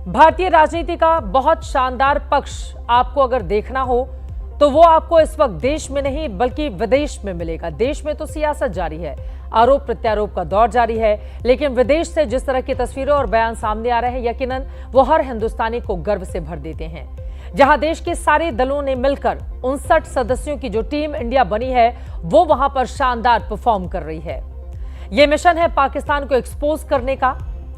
भारतीय राजनीति का बहुत शानदार पक्ष आपको अगर देखना हो तो वो आपको इस वक्त देश में नहीं बल्कि विदेश में मिलेगा। देश में तो सियासत जारी है, आरोप प्रत्यारोप का दौर जारी है, लेकिन विदेश से जिस तरह की तस्वीरें और बयान सामने आ रहे हैं, यकीनन वो हर हिंदुस्तानी को गर्व से भर देते हैं। जहां देश के सारे दलों ने मिलकर 59 सदस्यों की जो टीम इंडिया बनी है वो वहां पर शानदार परफॉर्म कर रही है। यह मिशन है पाकिस्तान को एक्सपोज करने का,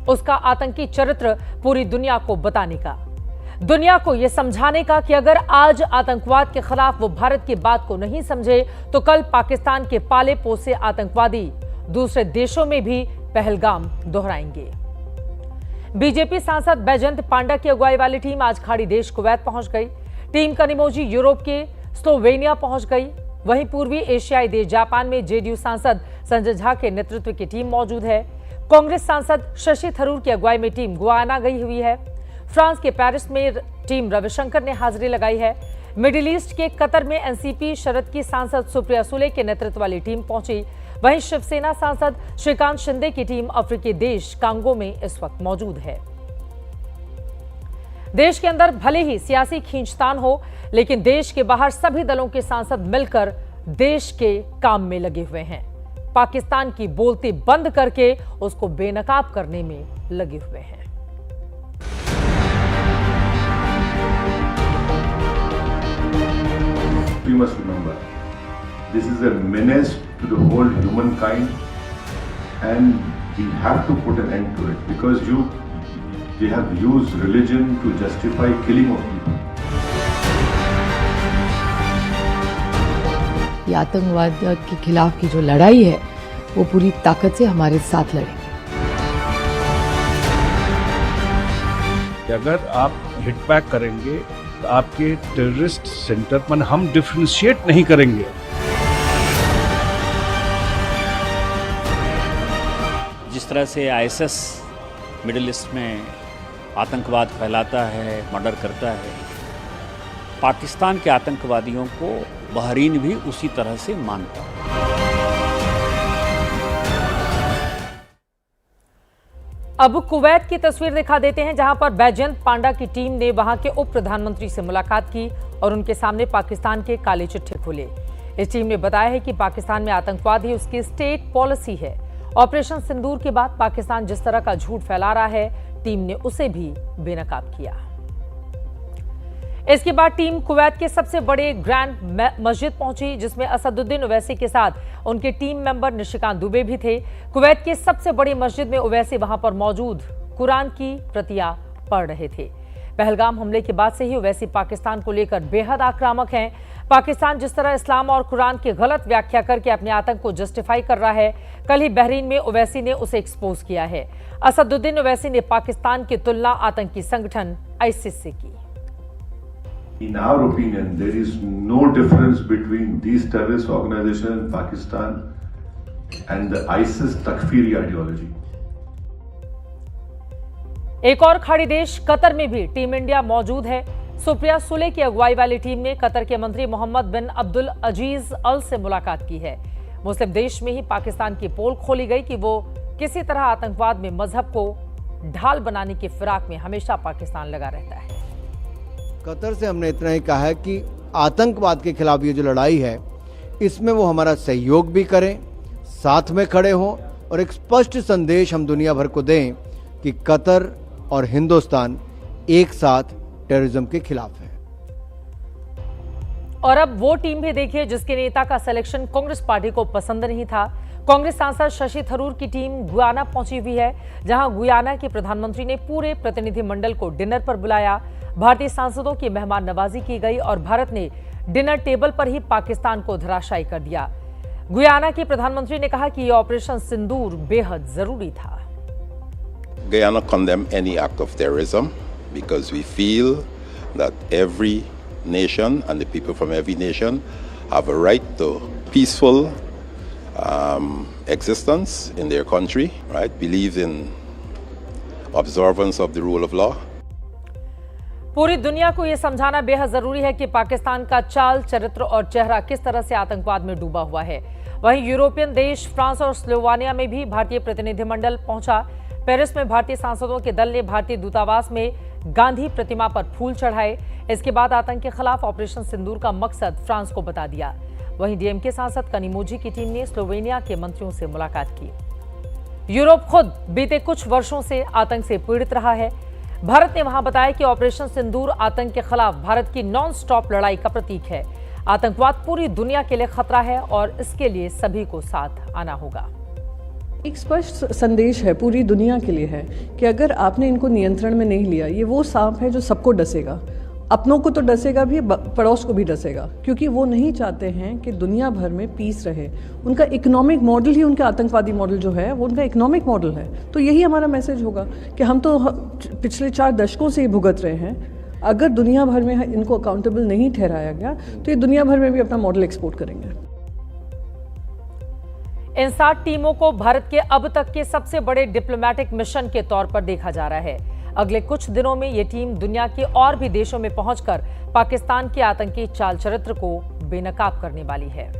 उसका आतंकी चरित्र पूरी दुनिया को बताने का, दुनिया को यह समझाने का कि अगर आज आतंकवाद के खिलाफ वो भारत की बात को नहीं समझे तो कल पाकिस्तान के पाले पोसे आतंकवादी दूसरे देशों में भी पहलगाम दोहराएंगे। बीजेपी सांसद बैजयंत पांडा की अगुवाई वाली टीम आज खाड़ी देश कुवैत पहुंच गई। टीम का निमोजी यूरोप के स्लोवेनिया पहुंच गई। वहीं पूर्वी एशियाई देश जापान में जेडीयू सांसद संजय झा के नेतृत्व की टीम मौजूद है। कांग्रेस सांसद शशि थरूर की अगुवाई में टीम गुयाना गई हुई है। फ्रांस के पेरिस में टीम रविशंकर ने हाजिरी लगाई है। मिडिल ईस्ट के कतर में एनसीपी शरद की सांसद सुप्रिया सुले के नेतृत्व वाली टीम पहुंची। वहीं शिवसेना सांसद श्रीकांत शिंदे की टीम अफ्रीकी देश कांगो में इस वक्त मौजूद है। देश के अंदर भले ही सियासी खींचतान हो, लेकिन देश के बाहर सभी दलों के सांसद मिलकर देश के काम में लगे हुए हैं। पाकिस्तान की बोलती बंद करके उसको बेनकाब करने में लगे हुए हैं। We must remember, this is a menace to the whole humankind, and we have to put an end to it because they have used religion to justify killing of people. ये आतंकवाद के खिलाफ की जो लड़ाई है वो पूरी ताकत से हमारे साथ लड़ेंगे। अगर आप हिट बैक करेंगे तो आपके टेररिस्ट सेंटर पर हम डिफरेंशिएट नहीं करेंगे। जिस तरह से आईएसएस मिडिल ईस्ट में आतंकवाद फैलाता है, मर्डर करता है, पाकिस्तान के आतंकवादियों को बहरीन भी उसी तरह से मानता है। अब कुवैत की तस्वीर दिखा देते हैं, जहां पर बैजयंत पांडा की टीम ने वहां के उप प्रधानमंत्री से मुलाकात की और उनके सामने पाकिस्तान के काले चिट्ठे खोले। इस टीम ने बताया है कि पाकिस्तान में आतंकवाद ही उसकी स्टेट पॉलिसी है। ऑपरेशन सिंदूर के बाद पाकिस्तान जिस तरह का झूठ फैला रहा है, टीम ने उसे भी बेनकाब किया। इसके बाद टीम कुवैत के सबसे बड़े ग्रैंड मस्जिद पहुंची, जिसमें असदुद्दीन ओवैसी के साथ उनके टीम मेंबर निशिकांत दुबे भी थे। कुवैत की सबसे बड़ी मस्जिद में ओवैसी वहां पर मौजूद कुरान की प्रतियां पढ़ रहे थे। पहलगाम हमले के बाद से ही ओवैसी पाकिस्तान को लेकर बेहद आक्रामक हैं। पाकिस्तान जिस तरह इस्लाम और कुरान की गलत व्याख्या करके अपने आतंक को जस्टिफाई कर रहा है, कल ही बहरीन में ओवैसी ने उसे एक्सपोज किया है। असदुद्दीन ओवैसी ने पाकिस्तान की तुलना आतंकी संगठन आईसिस से की। In our opinion, there is no difference between these terrorist organizations in Pakistan and the ISIS Takfiri ideology. एक और खाड़ी देश कतर में भी टीम इंडिया मौजूद है। सुप्रिया सुले की अगुवाई वाली टीम ने कतर के मंत्री मोहम्मद बिन अब्दुल अजीज अल से मुलाकात की है। मुस्लिम देश में ही पाकिस्तान की पोल खोली गई कि वो किसी तरह आतंकवाद में मजहब को ढाल बनाने की फिराक में हमेशा पाकिस्तान लगा रहता है। कतर से हमने इतना ही कहा है कि आतंकवाद के खिलाफ ये जो लड़ाई है, इसमें वो हमारा सहयोग भी करें, साथ में खड़े हों और एक स्पष्ट संदेश हम दुनिया भर को दें कि कतर और हिंदुस्तान एक साथ टेररिज्म के खिलाफ है। और अब वो टीम भी देखिए जिसके नेता का सिलेक्शन कांग्रेस पार्टी को पसंद नहीं था। कांग्रेस सांसद शशि थरूर की टीम गुयाना पहुंची हुई है, जहां गुयाना के प्रधानमंत्री ने पूरे प्रतिनिधिमंडल को डिनर पर बुलाया। भारतीय सांसदों की मेहमान नवाजी की गई और भारत ने डिनर टेबल पर ही पाकिस्तान को धराशायी कर दिया। गुयाना के प्रधानमंत्री ने कहा कि यह ऑपरेशन सिंदूर बेहद जरूरी था। Guyana condemn any act of terrorism because we feel that every nation and the people from every nation have a right to peaceful existence in their country, right? Believes in observance of the rule of law. पूरी दुनिया को यह समझाना बेहद जरूरी है कि पाकिस्तान का चाल, चरित्र और चेहरा किस तरह से आतंकवाद में डूबा हुआ है। वहीं यूरोपियन देश फ्रांस और स्लोवानिया में भी भारतीय प्रतिनिधिमंडल पहुंचा। पेरिस में भारतीय सांसदों के दल ने भारतीय दूतावास में गांधी प्रतिमा पर फूल चढ़ाए। इसके बाद आतंक के खिलाफ ऑपरेशन सिंदूर का मकसद फ्रांस को बता दिया। वहीं डीएमके सांसद कनिमोझी की टीम ने स्लोवेनिया के मंत्रियों से मुलाकात की। यूरोप खुद बीते कुछ वर्षों से आतंक से पीड़ित रहा है। भारत ने वहां बताया कि ऑपरेशन सिंदूर आतंक के खिलाफ भारत की नॉन स्टॉप लड़ाई का प्रतीक है। आतंकवाद पूरी दुनिया के लिए खतरा है और इसके लिए सभी को साथ आना होगा। एक स्पष्ट संदेश है, पूरी दुनिया के लिए है कि अगर आपने इनको नियंत्रण में नहीं लिया, ये वो सांप है जो सबको डसेगा, अपनों को तो डसेगा भी, पड़ोस को भी डसेगा, क्योंकि वो नहीं चाहते हैं कि दुनिया भर में पीस रहे। उनका इकोनॉमिक मॉडल ही, उनका आतंकवादी मॉडल जो है वो उनका इकोनॉमिक मॉडल है। तो यही हमारा मैसेज होगा कि हम तो पिछले 4 दशकों से ही भुगत रहे हैं। अगर दुनिया भर में इनको अकाउंटेबल नहीं ठहराया गया तो ये दुनिया भर में भी अपना मॉडल एक्सपोर्ट करेंगे। इन 7 टीमों को भारत के अब तक के सबसे बड़े डिप्लोमेटिक मिशन के तौर पर देखा जा रहा है। अगले कुछ दिनों में ये टीम दुनिया के और भी देशों में पहुंचकर पाकिस्तान के आतंकी चाल चरित्र को बेनकाब करने वाली है।